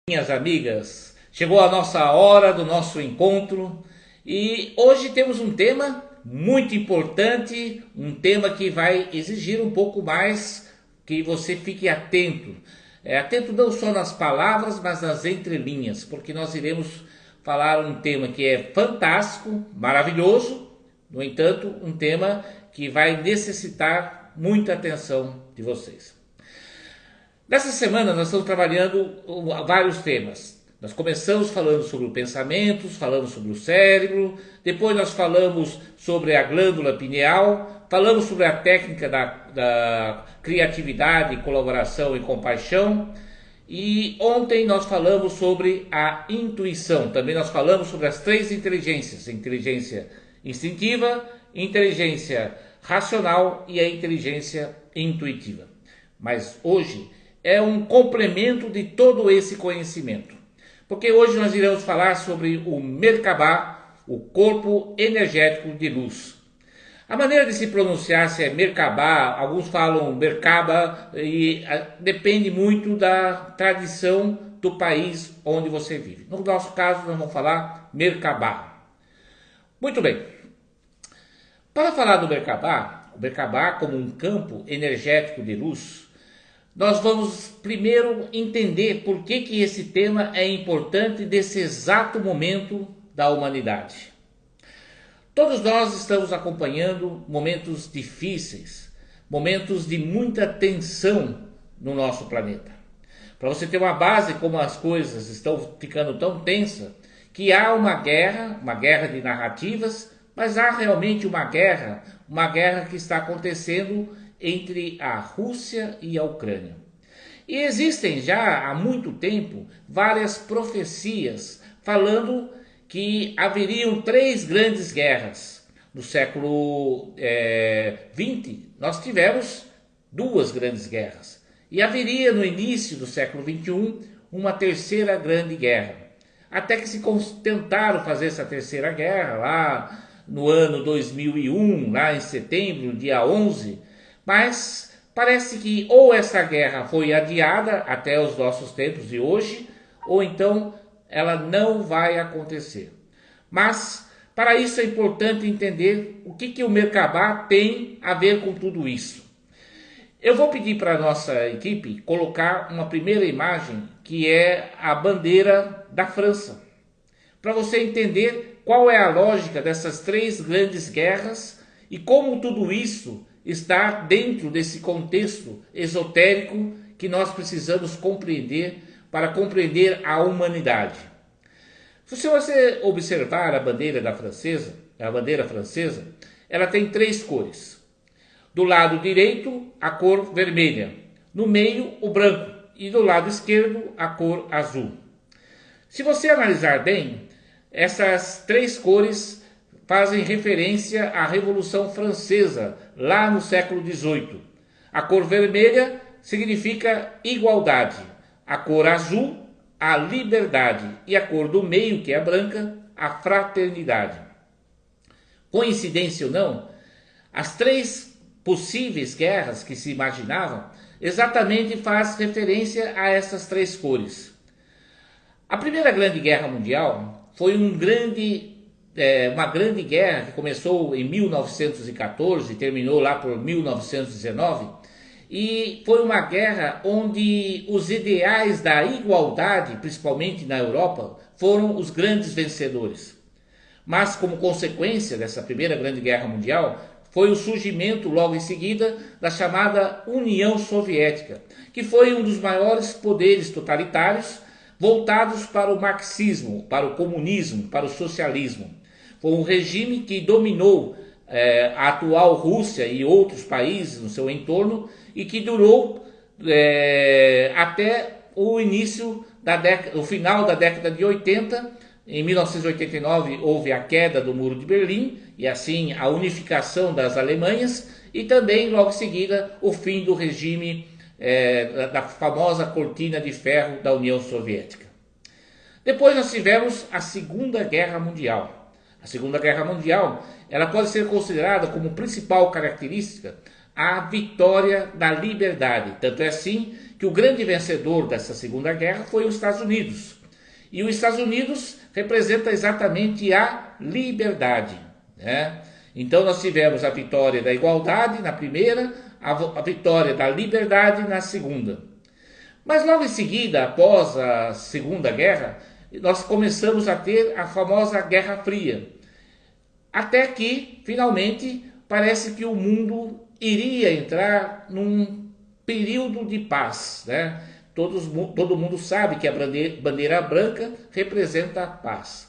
Minhas amigas, chegou a nossa hora do nosso encontro e hoje temos um tema muito importante, um tema que vai exigir um pouco mais que você fique atento. Atento não só nas palavras, mas nas entrelinhas, porque nós iremos falar um tema que é fantástico, maravilhoso, no entanto, um tema que vai necessitar muita atenção de vocês. Nessa semana nós estamos trabalhando vários temas. Nós começamos falando sobre o pensamento, falamos sobre o cérebro, depois nós falamos sobre a glândula pineal, falamos sobre a técnica da criatividade, colaboração e compaixão. E ontem nós falamos sobre a intuição. Também nós falamos sobre as três inteligências: a inteligência instintiva, inteligência racional e a inteligência intuitiva. Mas hoje é um complemento de todo esse conhecimento. Porque hoje nós iremos falar sobre o Merkabah, o corpo energético de luz. A maneira de se pronunciar se é Merkabah, alguns falam Merkaba, e depende muito da tradição do país onde você vive. No nosso caso, nós vamos falar Merkabah. Muito bem. Para falar do Merkabah, o Merkabah como um campo energético de luz, nós vamos primeiro entender por que esse tema é importante nesse exato momento da humanidade. Todos nós estamos acompanhando momentos difíceis, momentos de muita tensão no nosso planeta. Para você ter uma base como as coisas estão ficando tão tensas, que há uma guerra de narrativas, mas há realmente uma guerra que está acontecendo entre a Rússia e a Ucrânia. E existem já há muito tempo várias profecias falando que haveriam três grandes guerras. No século XX, nós tivemos duas grandes guerras. E haveria no início do século XXI uma terceira grande guerra. Até que se tentaram fazer essa terceira guerra lá no ano 2001, lá em setembro, dia 11, mas parece que ou essa guerra foi adiada até os nossos tempos de hoje, ou então ela não vai acontecer. Mas para isso é importante entender o que o Merkabah tem a ver com tudo isso. Eu vou pedir para a nossa equipe colocar uma primeira imagem que é a bandeira da França, para você entender qual é a lógica dessas três grandes guerras e como tudo isso está dentro desse contexto esotérico que nós precisamos compreender para compreender a humanidade. Se você observar a bandeira francesa, ela tem três cores. Do lado direito, a cor vermelha, no meio, o branco e do lado esquerdo, a cor azul. Se você analisar bem, essas três cores fazem referência à Revolução Francesa, lá no século XVIII. A cor vermelha significa igualdade, a cor azul, a liberdade, e a cor do meio, que é a branca, a fraternidade. Coincidência ou não, as três possíveis guerras que se imaginavam exatamente faz referência a essas três cores. A Primeira Grande Guerra Mundial foi uma grande guerra que começou em 1914 e terminou lá por 1919, e foi uma guerra onde os ideais da igualdade, principalmente na Europa, foram os grandes vencedores. Mas como consequência dessa Primeira Grande Guerra Mundial, foi o surgimento logo em seguida da chamada União Soviética, que foi um dos maiores poderes totalitários voltados para o marxismo, para o comunismo, para o socialismo. Foi um regime que dominou a atual Rússia e outros países no seu entorno e que durou até o final da década de 80. Em 1989 houve a queda do Muro de Berlim e assim a unificação das Alemanhas, e também logo em seguida o fim do regime da famosa cortina de ferro da União Soviética. Depois nós tivemos a Segunda Guerra Mundial. A Segunda Guerra Mundial, ela pode ser considerada como principal característica a vitória da liberdade. Tanto é assim que que o grande vencedor dessa Segunda Guerra foi os Estados Unidos. E os Estados Unidos representa exatamente a liberdade, né? Então nós tivemos a vitória da igualdade na primeira, a vitória da liberdade na segunda. Mas logo em seguida, após a Segunda Guerra, nós começamos a ter a famosa Guerra Fria. Até que, finalmente, parece que o mundo iria entrar num período de paz, né? Todo mundo sabe que a bandeira branca representa a paz.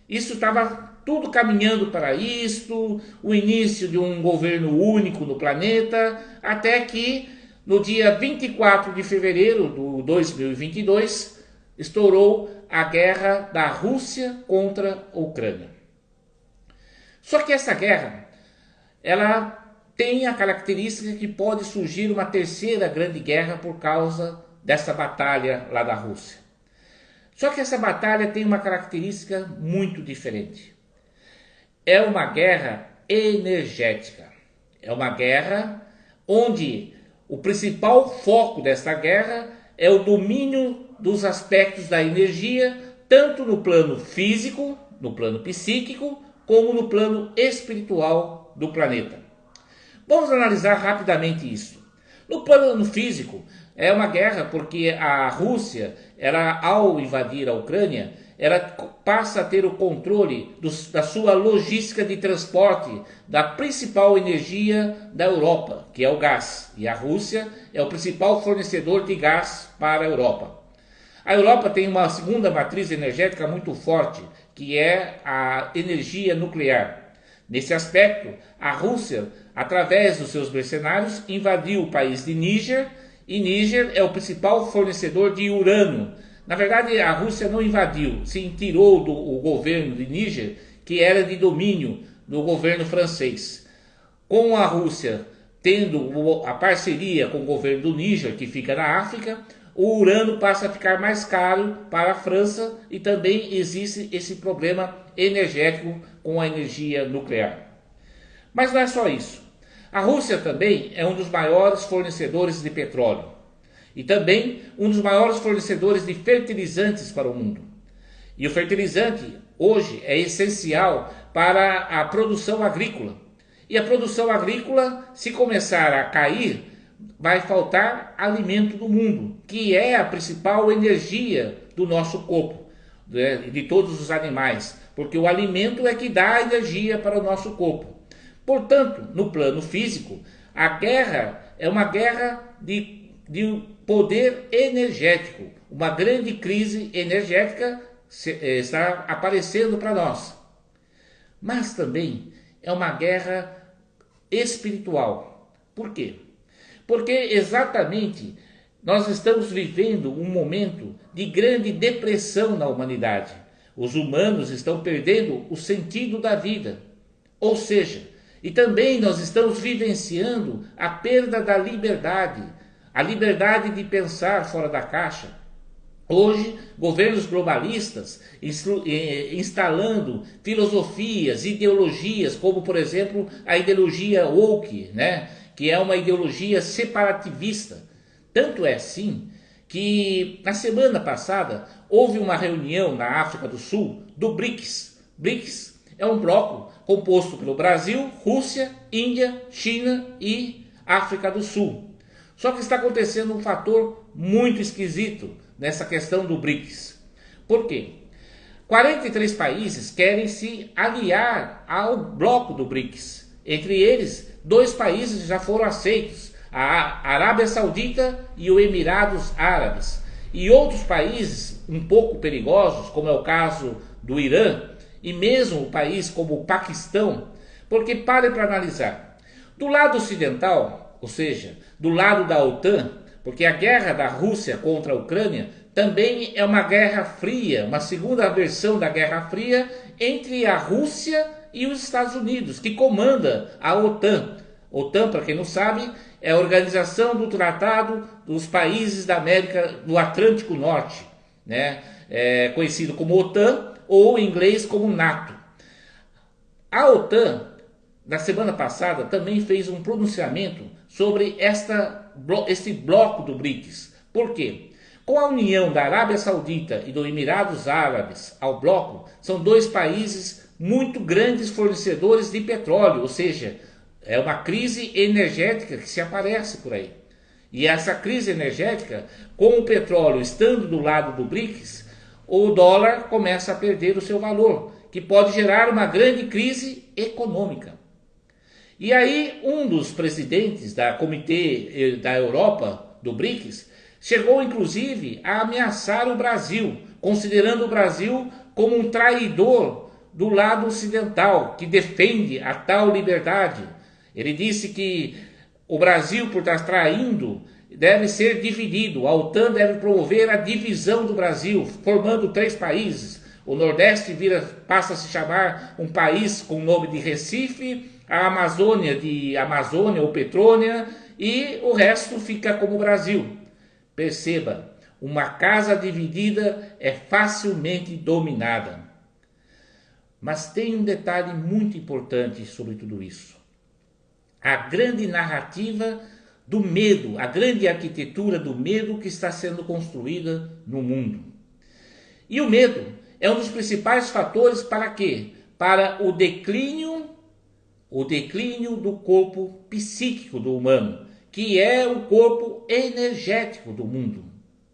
Isso estava tudo caminhando para isto, o início de um governo único no planeta, até que no dia 24 de fevereiro de 2022 estourou a guerra da Rússia contra a Ucrânia. Só que essa guerra, ela tem a característica que pode surgir uma terceira grande guerra por causa dessa batalha lá da Rússia. Só que essa batalha tem uma característica muito diferente. É uma guerra energética. É uma guerra onde o principal foco desta guerra é o domínio dos aspectos da energia, tanto no plano físico, no plano psíquico, como no plano espiritual do planeta. Vamos analisar rapidamente isso. No plano físico, é uma guerra porque a Rússia, ela, ao invadir a Ucrânia, ela passa a ter o controle da sua logística de transporte da principal energia da Europa, que é o gás. E a Rússia é o principal fornecedor de gás para a Europa. A Europa tem uma segunda matriz energética muito forte, que é a energia nuclear. Nesse aspecto, a Rússia, através dos seus mercenários, invadiu o país de Níger, e Níger é o principal fornecedor de urânio. Na verdade, a Rússia não invadiu, se tirou do governo de Níger, que era de domínio do governo francês. Com a Rússia tendo a parceria com o governo do Níger, que fica na África, o urânio passa a ficar mais caro para a França e também existe esse problema energético com a energia nuclear. Mas não é só isso. A Rússia também é um dos maiores fornecedores de petróleo e também um dos maiores fornecedores de fertilizantes para o mundo. E o fertilizante hoje é essencial para a produção agrícola. E a produção agrícola, se começar a cair, vai faltar alimento no mundo, que é a principal energia do nosso corpo, de todos os animais, porque o alimento é que dá energia para o nosso corpo. Portanto, no plano físico, a guerra é uma guerra de poder energético. Uma grande crise energética está aparecendo para nós. Mas também é uma guerra espiritual. Por quê? Porque exatamente nós estamos vivendo um momento de grande depressão na humanidade. Os humanos estão perdendo o sentido da vida. Ou seja, e também nós estamos vivenciando a perda da liberdade, a liberdade de pensar fora da caixa. Hoje, governos globalistas instalando filosofias, ideologias, como por exemplo a ideologia woke, né? Que é uma ideologia separativista. Tanto é assim que na semana passada houve uma reunião na África do Sul do BRICS. BRICS é um bloco composto pelo Brasil, Rússia, Índia, China e África do Sul. Só que está acontecendo um fator muito esquisito nessa questão do BRICS. Por quê? 43 países querem se aliar ao bloco do BRICS. Entre eles, 2 países já foram aceitos, a Arábia Saudita e os Emirados Árabes. E outros países um pouco perigosos, como é o caso do Irã, e mesmo um país como o Paquistão, porque parem para analisar. Do lado ocidental, ou seja, do lado da OTAN, porque a guerra da Rússia contra a Ucrânia também é uma guerra fria, uma segunda versão da Guerra Fria entre a Rússia e os Estados Unidos, que comanda a OTAN. OTAN, para quem não sabe, é a Organização do Tratado dos Países da América do Atlântico Norte, né? É conhecido como OTAN ou em inglês como NATO. A OTAN, na semana passada, também fez um pronunciamento sobre esse bloco do BRICS, Por quê? Com a união da Arábia Saudita e dos Emirados Árabes ao bloco, são dois países muito grandes fornecedores de petróleo, ou seja, é uma crise energética que se aparece por aí. E essa crise energética, com o petróleo estando do lado do BRICS, o dólar começa a perder o seu valor, que pode gerar uma grande crise econômica. E aí um dos presidentes da Comitê da Europa, do BRICS, chegou inclusive a ameaçar o Brasil, considerando o Brasil como um traidor do lado ocidental, que defende a tal liberdade. Ele disse que o Brasil, por estar traindo, deve ser dividido. A OTAN deve promover a divisão do Brasil, formando 3 países. O Nordeste passa a se chamar um país com o nome de Recife, a Amazônia de Amazônia ou Petrônia, e o resto fica como Brasil. Perceba, uma casa dividida é facilmente dominada. Mas tem um detalhe muito importante sobre tudo isso. A grande narrativa do medo, a grande arquitetura do medo que está sendo construída no mundo. E o medo é um dos principais fatores para quê? Para o declínio do corpo psíquico do humano, que é o corpo energético do mundo,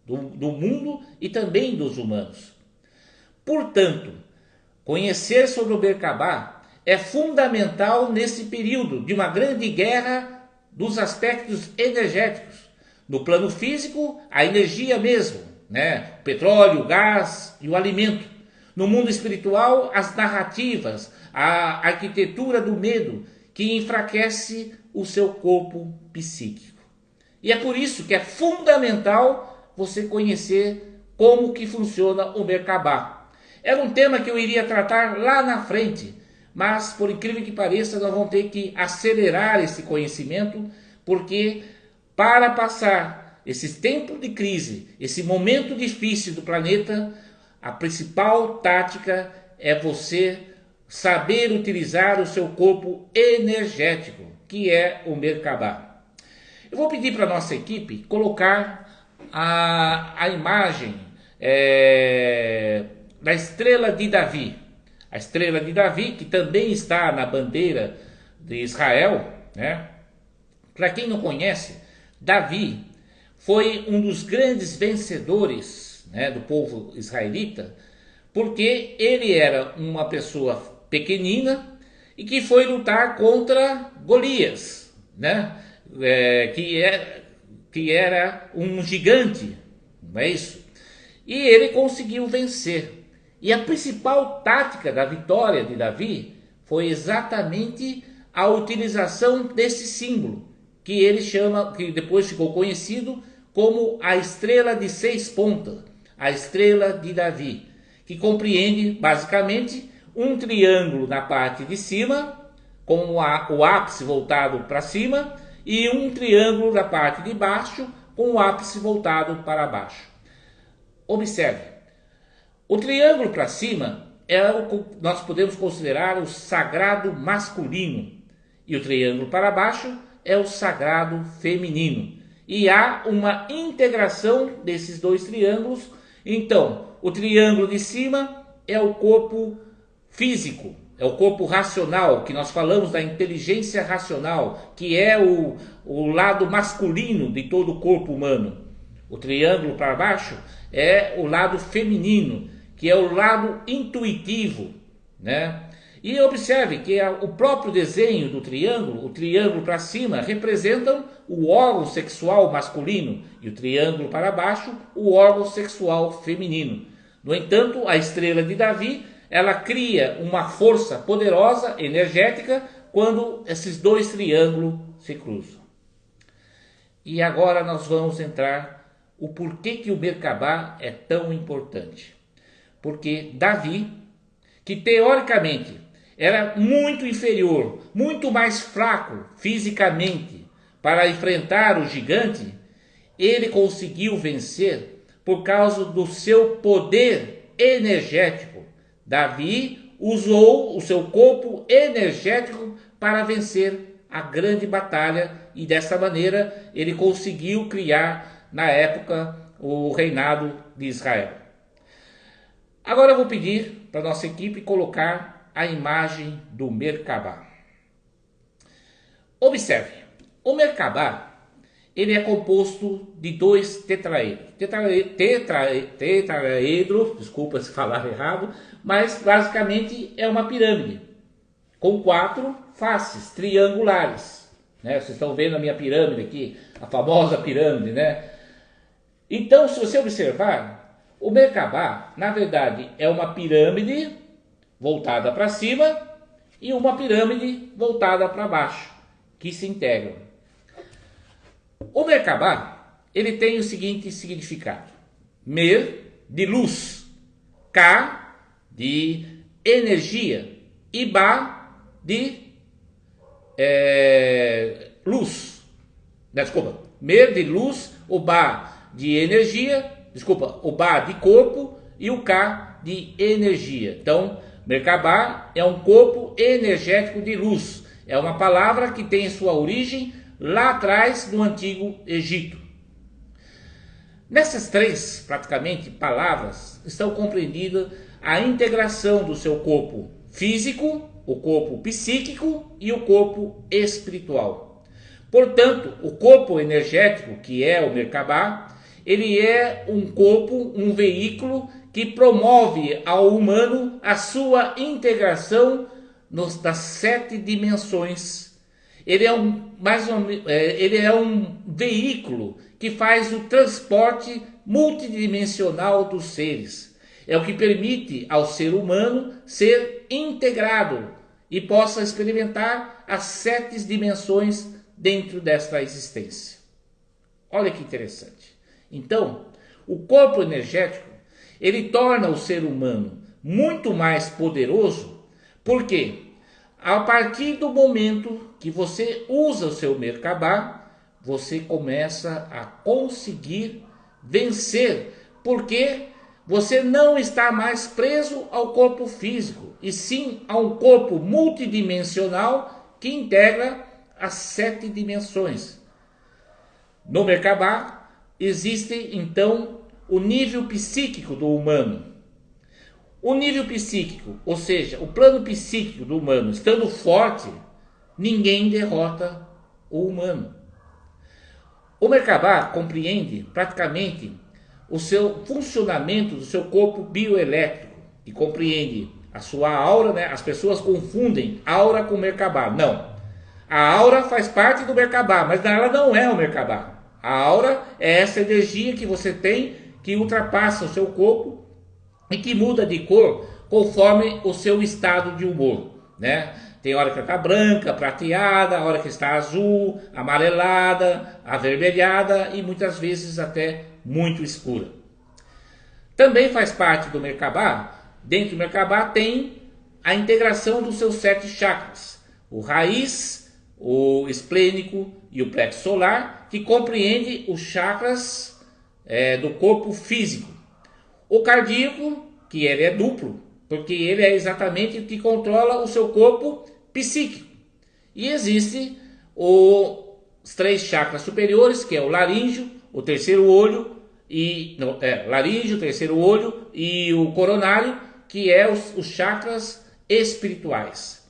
do mundo e também dos humanos. Portanto, conhecer sobre o Merkabah é fundamental nesse período de uma grande guerra dos aspectos energéticos. No plano físico, a energia mesmo, né? O petróleo, o gás e o alimento. No mundo espiritual, as narrativas, a arquitetura do medo, que enfraquece o seu corpo psíquico. E é por isso que é fundamental você conhecer como que funciona o Merkabah. Era um tema que eu iria tratar lá na frente, mas por incrível que pareça, nós vamos ter que acelerar esse conhecimento, porque para passar esse tempo de crise, esse momento difícil do planeta, a principal tática é você saber utilizar o seu corpo energético, que é o Merkabah. Eu vou pedir para a nossa equipe colocar a imagem da estrela de Davi. A estrela de Davi, que também está na bandeira de Israel, né? Para quem não conhece, Davi foi um dos grandes vencedores, né, do povo israelita, porque ele era uma pessoa pequenina e que foi lutar contra Golias, né? Que era um gigante, não é isso? E ele conseguiu vencer. E a principal tática da vitória de Davi foi exatamente a utilização desse símbolo, que ele chama, que depois ficou conhecido como a estrela de 6 pontas, a estrela de Davi, que compreende basicamente um triângulo na parte de cima, com o ápice voltado para cima, e um triângulo na parte de baixo, com o ápice voltado para baixo. Observe. O triângulo para cima é o que nós podemos considerar o sagrado masculino, e o triângulo para baixo é o sagrado feminino. E há uma integração desses dois triângulos. Então, o triângulo de cima é o corpo físico, é o corpo racional, que nós falamos da inteligência racional, que é o lado masculino de todo o corpo humano. O triângulo para baixo é o lado feminino, que é o lado intuitivo, né? E observe que o próprio desenho do triângulo, o triângulo para cima, representam o órgão sexual masculino e o triângulo para baixo, o órgão sexual feminino. No entanto, a estrela de Davi, ela cria uma força poderosa, energética, quando esses dois triângulos se cruzam. E agora nós vamos entrar o porquê que o Merkabah é tão importante. Porque Davi, que teoricamente era muito inferior, muito mais fraco fisicamente para enfrentar o gigante, ele conseguiu vencer por causa do seu poder energético. Davi usou o seu corpo energético para vencer a grande batalha e dessa maneira ele conseguiu criar na época, o reinado de Israel. Agora eu vou pedir para a nossa equipe colocar a imagem do Merkabah. Observe, o Merkabah ele é composto de dois tetraedros. Tetraedro, desculpa se falar errado, mas basicamente é uma pirâmide com 4 faces triangulares. Né? Vocês estão vendo a minha pirâmide aqui, a famosa pirâmide, né? Então, se você observar, o Merkabah, na verdade, é uma pirâmide voltada para cima e uma pirâmide voltada para baixo, que se integram. O Merkabah, ele tem o seguinte significado: Mer, de luz, Ka, de energia, e Ba, de luz. Desculpa, Mer de luz, o Ba de energia, o Ba de corpo e o Ka de energia. Então, Merkabah é um corpo energético de luz. É uma palavra que tem sua origem lá atrás no Antigo Egito. Nessas 3, praticamente, palavras estão compreendidas a integração do seu corpo físico, o corpo psíquico e o corpo espiritual. Portanto, o corpo energético, que é o Merkabah, ele é um corpo, um veículo que promove ao humano a sua integração das 7 dimensões. Ele é um veículo que faz o transporte multidimensional dos seres. É o que permite ao ser humano ser integrado e possa experimentar as 7 dimensões dentro desta existência. Olha que interessante. Então, o corpo energético, ele torna o ser humano muito mais poderoso, porque a partir do momento que você usa o seu Merkabah, você começa a conseguir vencer, porque você não está mais preso ao corpo físico, e sim a um corpo multidimensional que integra as 7 dimensões. No Merkabah existe então o nível psíquico do humano. O nível psíquico, ou seja, o plano psíquico do humano estando forte, ninguém derrota o humano. O Merkabah compreende praticamente o seu funcionamento do seu corpo bioelétrico e compreende a sua aura, né? As pessoas confundem aura com Merkabah. Não. A aura faz parte do Merkabah, mas ela não é o Merkabah. A aura é essa energia que você tem que ultrapassa o seu corpo e que muda de cor conforme o seu estado de humor, né? Tem hora que está branca, prateada, a hora que está azul, amarelada, avermelhada e muitas vezes até muito escura. Também faz parte do Merkabah, dentro do Merkabah tem a integração dos seus 7 chakras, o raiz, o esplênico e o plexo solar, que compreende os chakras do corpo físico. O cardíaco, que ele é duplo, porque ele é exatamente o que controla o seu corpo psíquico. E existe os 3 chakras superiores, que é o laríngeo, o terceiro olho, laríngeo, o terceiro olho e o coronário, que é os chakras espirituais.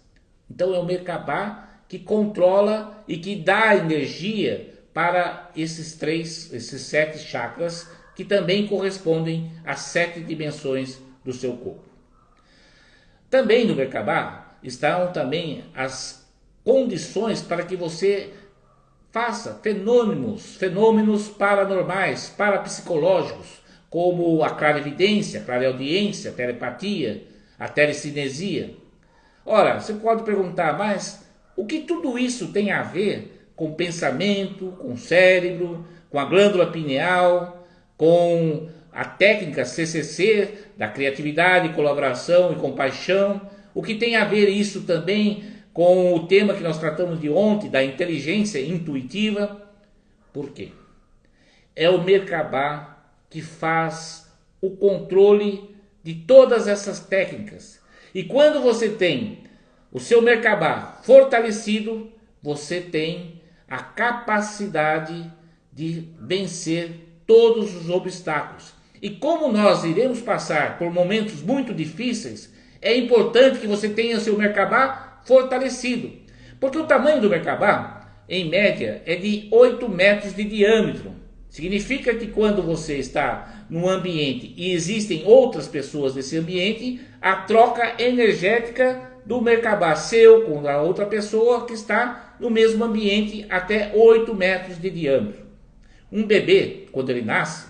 Então é o Merkabah que controla e que dá energia para esses 7 chakras, que também correspondem às 7 dimensões do seu corpo. Também no Merkabah estão também as condições para que você faça fenômenos paranormais, parapsicológicos, como a clarividência, clareaudiência, a telepatia, a telecinesia. Ora, você pode perguntar, mas o que tudo isso tem a ver com pensamento, com o cérebro, com a glândula pineal, com a técnica CCC, da criatividade, colaboração e compaixão? O que tem a ver isso também com o tema que nós tratamos de ontem, da inteligência intuitiva? Por quê? É o Merkabah que faz o controle de todas essas técnicas. E quando você tem o seu Merkabah fortalecido, você tem a capacidade de vencer todos os obstáculos. E como nós iremos passar por momentos muito difíceis, é importante que você tenha seu Merkabah fortalecido. Porque o tamanho do Merkabah, em média, é de 8 metros de diâmetro. Significa que quando você está num ambiente e existem outras pessoas nesse ambiente, a troca energética do Merkabah seu com a outra pessoa que está no mesmo ambiente até 8 metros de diâmetro. Um bebê, quando ele nasce,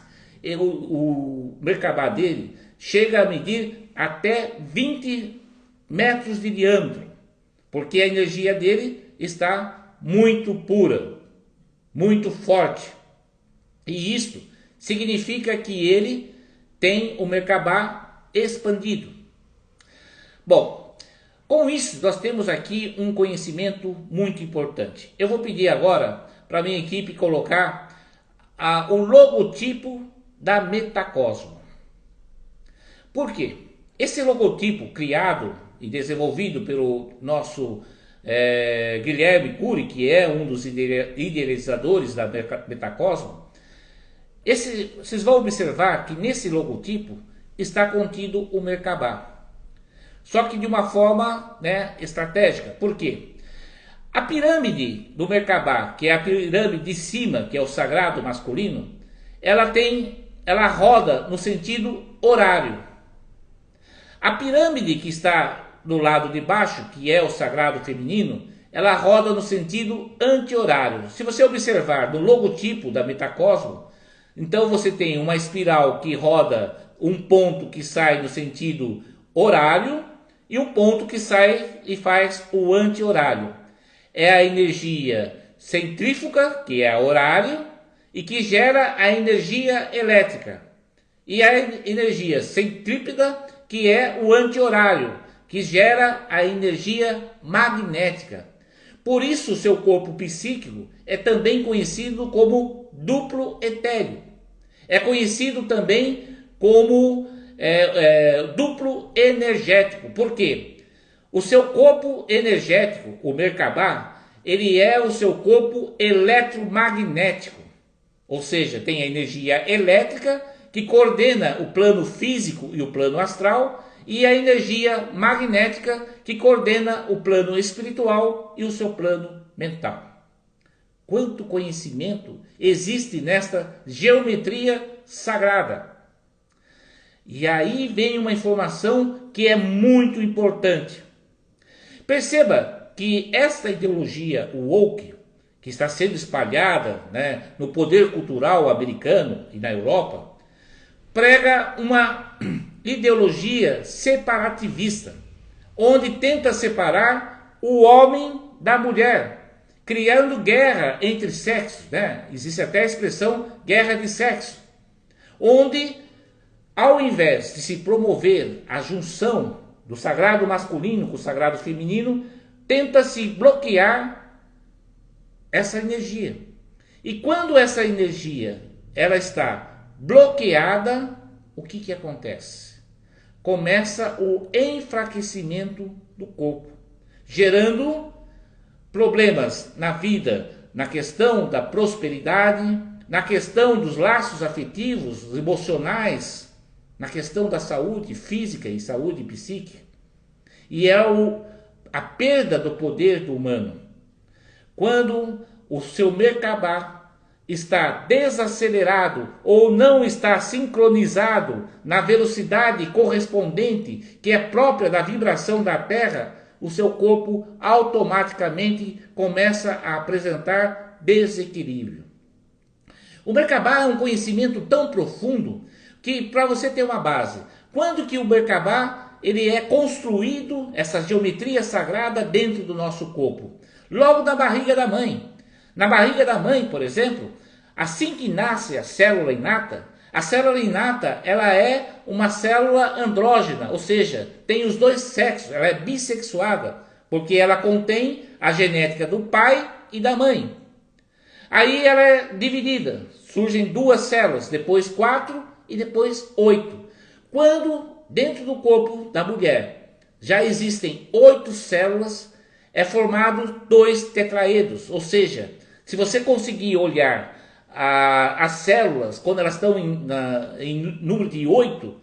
o Merkabah dele chega a medir até 20 metros de diâmetro, porque a energia dele está muito pura, muito forte. E isto significa que ele tem o Merkabah expandido. Bom, com isso nós temos aqui um conhecimento muito importante. Eu vou pedir agora para a minha equipe colocar o logotipo da Metacosmo. Por quê? Esse logotipo criado e desenvolvido pelo nosso Guilherme Cury, que é um dos idealizadores da Metacosmo, vocês vão observar que nesse logotipo está contido o Merkabah. Só que de uma forma, estratégica. Por quê? A pirâmide do Merkabah, que é a pirâmide de cima, que é o sagrado masculino, ela roda no sentido horário. A pirâmide que está do lado de baixo, que é o sagrado feminino, ela roda no sentido anti-horário. Se você observar no logotipo da Metacosmo, então você tem uma espiral que roda um ponto que sai no sentido horário e um ponto que sai e faz o anti-horário. É a energia centrífuga, que é a horário, e que gera a energia elétrica. E a energia centrípeta, que é o anti-horário, que gera a energia magnética. Por isso o seu corpo psíquico é também conhecido como duplo etéreo. É conhecido também como duplo energético. Por quê? O seu corpo energético, o Merkabah, ele é o seu corpo eletromagnético. Ou seja, tem a energia elétrica que coordena o plano físico e o plano astral, e a energia magnética que coordena o plano espiritual e o seu plano mental. Quanto conhecimento existe nesta geometria sagrada! E aí vem uma informação que é muito importante. Perceba que esta ideologia, o woke, que está sendo espalhada no poder cultural americano e na Europa, prega uma ideologia separativista, onde tenta separar o homem da mulher, criando guerra entre sexos. Existe até a expressão guerra de sexo, onde, ao invés de se promover a junção do sagrado masculino com o sagrado feminino, tenta-se bloquear essa energia. E quando essa energia ela está bloqueada, o que acontece? Começa o enfraquecimento do corpo, gerando problemas na vida, na questão da prosperidade, na questão dos laços afetivos, emocionais, na questão da saúde física e saúde psíquica. E é a perda do poder do humano. Quando o seu Merkabah está desacelerado ou não está sincronizado na velocidade correspondente que é própria da vibração da Terra, o seu corpo automaticamente começa a apresentar desequilíbrio. O Merkabah é um conhecimento tão profundo que, para você ter uma base, quando que o Merkabah ele é construído, essa geometria sagrada dentro do nosso corpo? Logo na barriga da mãe. Na barriga da mãe, por exemplo, assim que nasce a célula inata ela é uma célula andrógena, ou seja, tem os dois sexos, ela é bissexuada, porque ela contém a genética do pai e da mãe. Aí ela é dividida, surgem 2 células, depois 4 e depois 8. Quando dentro do corpo da mulher já existem 8 células, é formado 2 tetraedros, ou seja, se você conseguir olhar as células, quando elas estão em número de 8,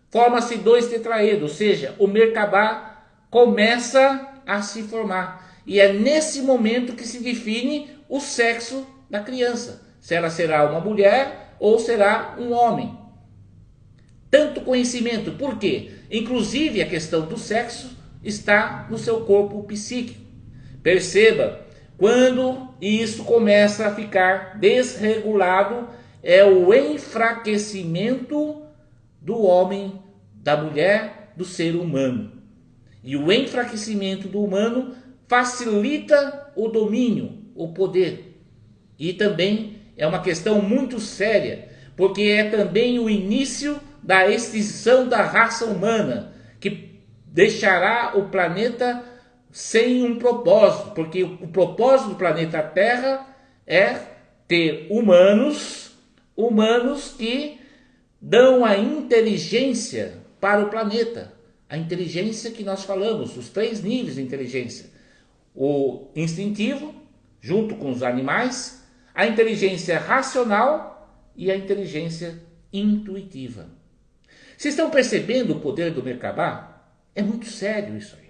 forma-se 2 tetraedros, ou seja, o Merkabah começa a se formar. E é nesse momento que se define o sexo da criança, se ela será uma mulher ou será um homem. Tanto conhecimento, por quê? Inclusive a questão do sexo está no seu corpo psíquico. Perceba, quando isso começa a ficar desregulado, é o enfraquecimento do homem, da mulher, do ser humano. E o enfraquecimento do humano facilita o domínio, o poder. E também é uma questão muito séria, porque é também o início da extinção da raça humana, que deixará o planeta sem um propósito, porque o propósito do planeta Terra é ter humanos que dão a inteligência para o planeta. A inteligência que nós falamos, os 3 níveis de inteligência. O instintivo, junto com os animais, a inteligência racional e a inteligência intuitiva. Vocês estão percebendo o poder do Merkabah? É muito sério isso aí.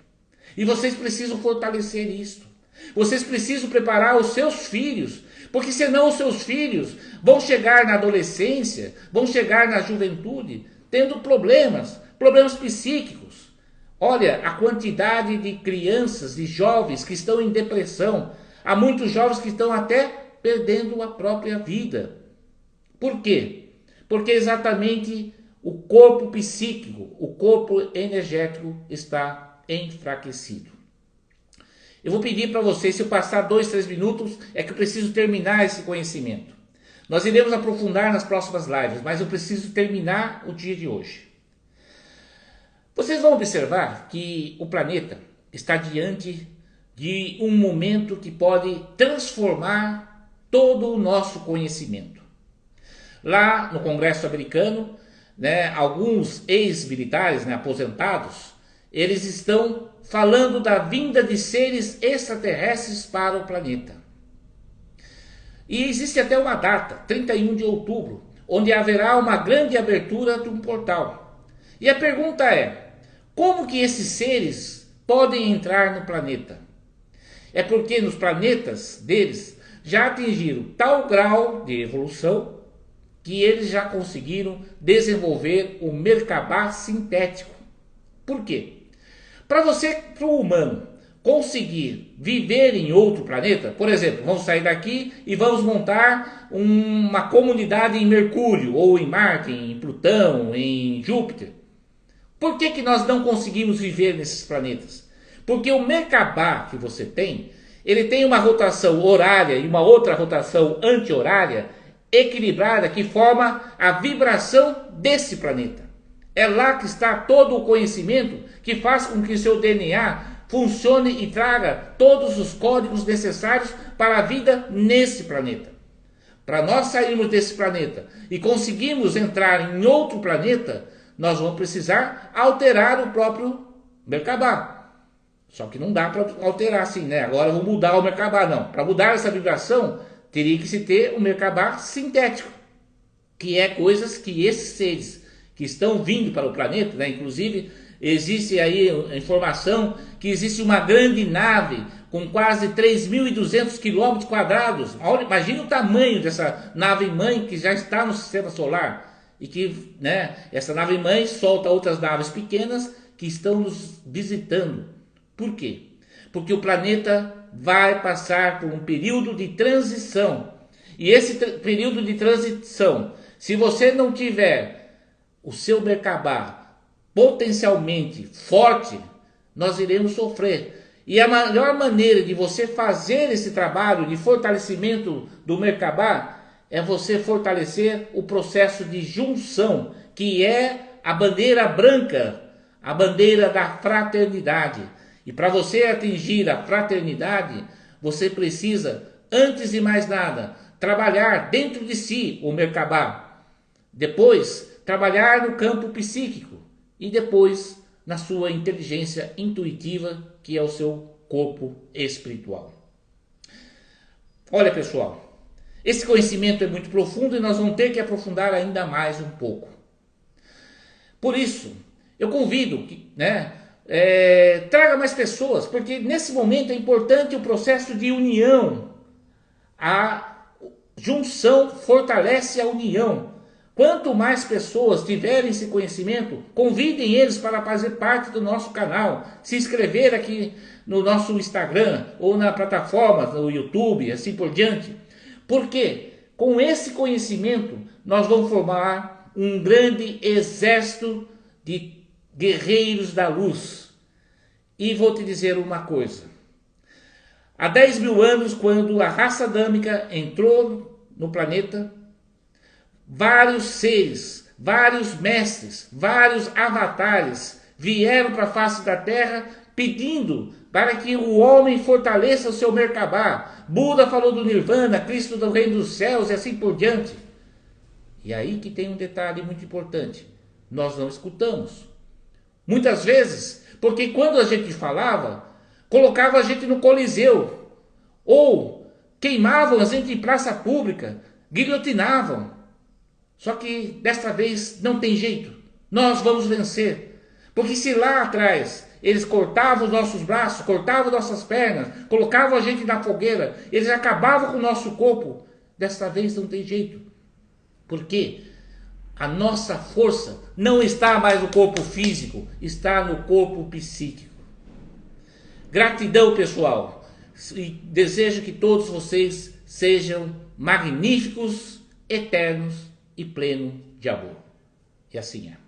E vocês precisam fortalecer isso. Vocês precisam preparar os seus filhos, porque senão os seus filhos vão chegar na adolescência, vão chegar na juventude, tendo problemas psíquicos. Olha a quantidade de crianças, de jovens que estão em depressão. Há muitos jovens que estão até perdendo a própria vida. Por quê? Porque exatamente o corpo psíquico, o corpo energético está enfraquecido. Eu vou pedir para vocês, se eu passar 2, 3 minutos, é que eu preciso terminar esse conhecimento. Nós iremos aprofundar nas próximas lives, mas eu preciso terminar o dia de hoje. Vocês vão observar que o planeta está diante de um momento que pode transformar todo o nosso conhecimento. Lá no Congresso americano, alguns ex-militares, aposentados, eles estão falando da vinda de seres extraterrestres para o planeta. E existe até uma data, 31 de outubro, onde haverá uma grande abertura de um portal. E a pergunta é, como que esses seres podem entrar no planeta? É porque nos planetas deles já atingiram tal grau de evolução que eles já conseguiram desenvolver o Merkabah sintético. Por quê? Para o humano, conseguir viver em outro planeta, por exemplo, vamos sair daqui e vamos montar uma comunidade em Mercúrio, ou em Marte, em Plutão, em Júpiter. Por que nós não conseguimos viver nesses planetas? Porque o Merkabah que você tem, ele tem uma rotação horária e uma outra rotação anti-horária equilibrada que forma a vibração desse planeta. É lá que está todo o conhecimento que faz com que seu DNA funcione e traga todos os códigos necessários para a vida nesse planeta. Para nós sairmos desse planeta e conseguirmos entrar em outro planeta, nós vamos precisar alterar o próprio Merkabah. Só que não dá para alterar assim, Agora vou mudar o Merkabah, não. Para mudar essa vibração, teria que se ter um Merkabah sintético, que é coisas que esses seres que estão vindo para o planeta, inclusive existe aí a informação que existe uma grande nave com quase 3.200 quilômetros quadrados. Imagina o tamanho dessa nave-mãe que já está no sistema solar e que essa nave-mãe solta outras naves pequenas que estão nos visitando. Por quê? Porque o planeta vai passar por um período de transição. E esse período de transição, se você não tiver o seu Merkabah potencialmente forte, nós iremos sofrer. E a melhor maneira de você fazer esse trabalho de fortalecimento do Merkabah é você fortalecer o processo de junção, que é a bandeira branca, a bandeira da fraternidade. E para você atingir a fraternidade, você precisa, antes de mais nada, trabalhar dentro de si o Merkabah. Depois, trabalhar no campo psíquico e depois na sua inteligência intuitiva, que é o seu corpo espiritual. Olha, pessoal, Esse conhecimento é muito profundo e nós vamos ter que aprofundar ainda mais um pouco. Por isso, eu convido que, traga mais pessoas, porque nesse momento é importante o processo de união. A junção fortalece a união. Quanto mais pessoas tiverem esse conhecimento, convidem eles para fazer parte do nosso canal, se inscrever aqui no nosso Instagram ou na plataforma do YouTube, assim por diante. Porque com esse conhecimento nós vamos formar um grande exército de guerreiros da luz. E vou te dizer uma coisa. Há 10 mil anos, quando a raça adâmica entrou no planeta, vários seres, vários mestres, vários avatares vieram para a face da Terra pedindo para que o homem fortaleça o seu Merkabah. Buda falou do Nirvana, Cristo do Reino dos Céus e assim por diante. E aí que tem um detalhe muito importante. Nós não escutamos. Muitas vezes, porque quando a gente falava, colocava a gente no Coliseu, ou queimavam a gente em praça pública, guilhotinavam. Só que desta vez não tem jeito, nós vamos vencer. Porque se lá atrás eles cortavam os nossos braços, cortavam nossas pernas, colocavam a gente na fogueira, eles acabavam com o nosso corpo, desta vez não tem jeito. Por quê? A nossa força não está mais no corpo físico, está no corpo psíquico. Gratidão, pessoal. E desejo que todos vocês sejam magníficos, eternos e plenos de amor. E assim é.